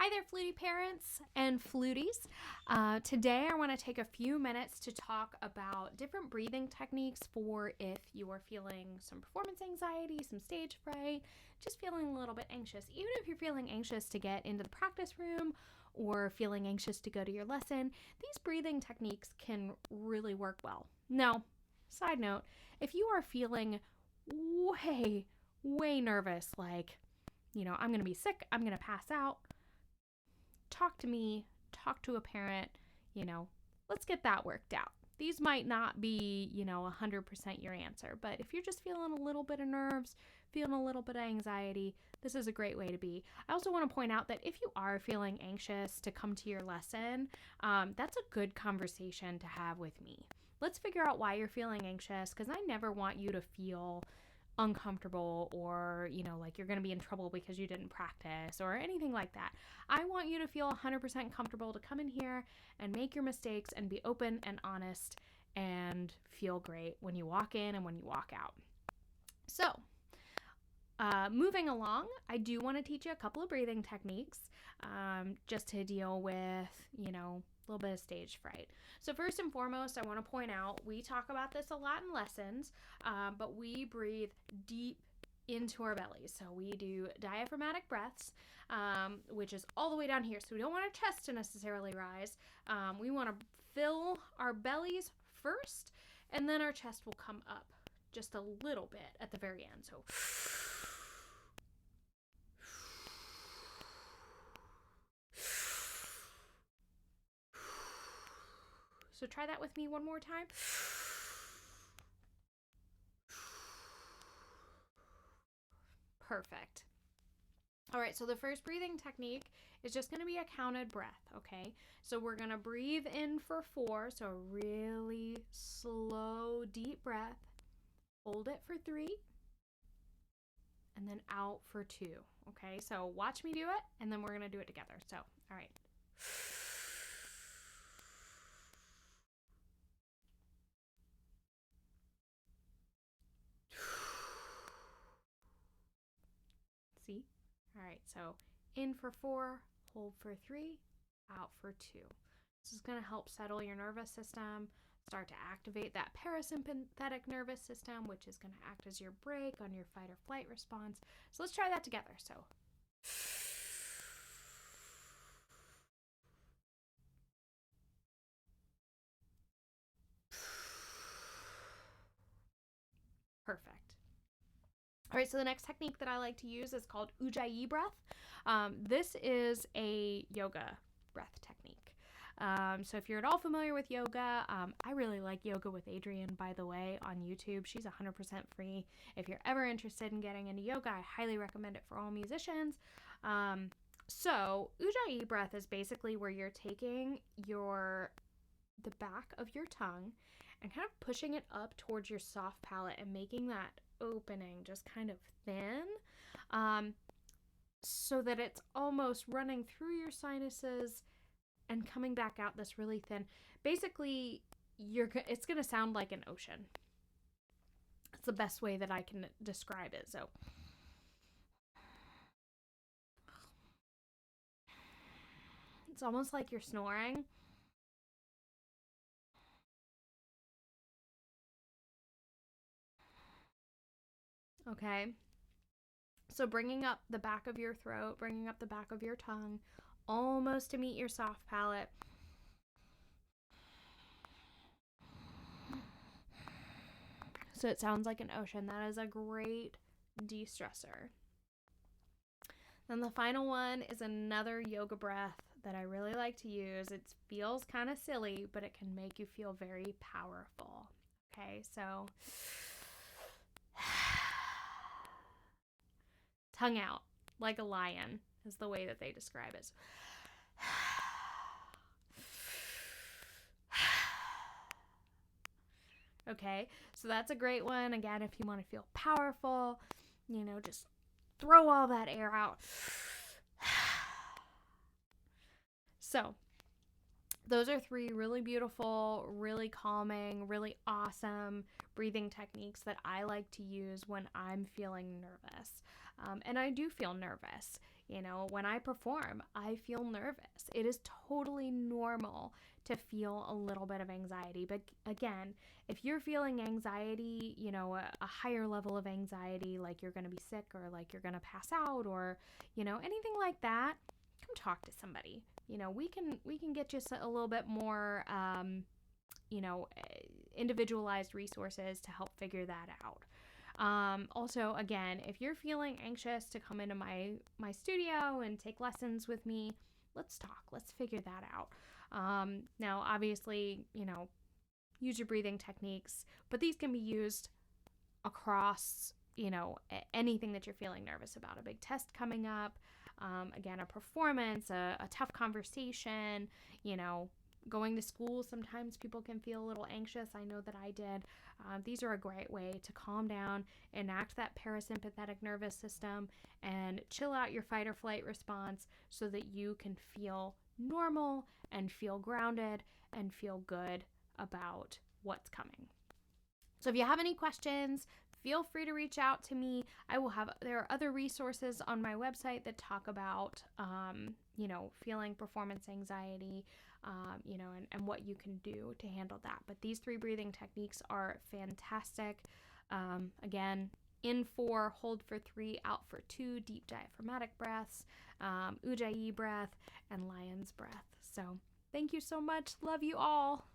Hi there, Flutie parents and Fluties. Today I want to take a few minutes to talk about different breathing techniques for if you are feeling some performance anxiety, some stage fright, just feeling a little bit anxious. Even if you're feeling anxious to get into the practice room or feeling anxious to go to your lesson, these breathing techniques can really work well. Now, side note, if you are feeling way nervous, like, I'm going to be sick, I'm going to pass out, talk to me, talk to a parent, let's get that worked out. These might not be, 100% your answer, but if you're just feeling a little bit of nerves, feeling a little bit of anxiety, this is a great way to be. I also want to point out that if you are feeling anxious to come to your lesson, that's a good conversation to have with me. Let's figure out why you're feeling anxious, because I never want you to feel uncomfortable or, like you're going to be in trouble because you didn't practice or anything like that. I want you to feel 100% comfortable to come in here and make your mistakes and be open and honest and feel great when you walk in and when you walk out. So, moving along, I do want to teach you a couple of breathing techniques just to deal with, a little bit of stage fright. So first and foremost, I want to point out, we talk about this a lot in lessons, but we breathe deep into our bellies. So we do diaphragmatic breaths, which is all the way down here. So we don't want our chest to necessarily rise. We want to fill our bellies first, and then our chest will come up just a little bit at the very end. So try that with me one more time. Perfect. All right, so the first breathing technique is just going to be a counted breath, okay? So we're going to breathe in for 4, so a really slow, deep breath. Hold it for 3, and then out for 2, okay? So watch me do it, and then we're going to do it together. So, all right. See? All right, so in for 4, hold for 3, out for 2. This is going to help settle your nervous system, start to activate that parasympathetic nervous system, which is going to act as your brake on your fight or flight response. So let's try that together. So perfect. All right, so the next technique that I like to use is called Ujjayi breath. This is a yoga breath technique. So if you're at all familiar with yoga, I really like Yoga with Adriene, by the way, on YouTube. She's 100% free. If you're ever interested in getting into yoga, I highly recommend it for all musicians. So Ujjayi breath is basically where you're taking the back of your tongue and kind of pushing it up towards your soft palate and making that opening just kind of thin, so that it's almost running through your sinuses and coming back out this really thin. Basically, it's going to sound like an ocean. It's the best way that I can describe it. So it's almost like you're snoring. Okay, so bringing up the back of your throat, bringing up the back of your tongue, almost to meet your soft palate. So it sounds like an ocean. That is a great de-stressor. Then the final one is another yoga breath that I really like to use. It feels kind of silly, but it can make you feel very powerful. Okay, so tongue out like a lion is the way that they describe it. Okay, so that's a great one. Again, if you want to feel powerful, just throw all that air out. So those are 3 really beautiful, really calming, really awesome breathing techniques that I like to use when I'm feeling nervous. And I do feel nervous. When I perform, I feel nervous. It is totally normal to feel a little bit of anxiety. But again, if you're feeling anxiety, a higher level of anxiety, like you're going to be sick or like you're going to pass out or, anything like that, come talk to somebody. We can get you a little bit more, individualized resources to help figure that out. Also, again, if you're feeling anxious to come into my studio and take lessons with me, let's talk. Let's figure that out. Now, obviously, use your breathing techniques, but these can be used across, anything that you're feeling nervous about. A big test coming up, again, a performance, a tough conversation, going to school. Sometimes people can feel a little anxious. I know that I did. These are a great way to calm down, enact that parasympathetic nervous system, and chill out your fight or flight response so that you can feel normal and feel grounded and feel good about what's coming. So if you have any questions, feel free to reach out to me. There are other resources on my website that talk about, feeling performance anxiety, and what you can do to handle that. But these 3 breathing techniques are fantastic. Again, in 4, hold for 3, out for 2, deep diaphragmatic breaths, Ujjayi breath, and lion's breath. So thank you so much. Love you all.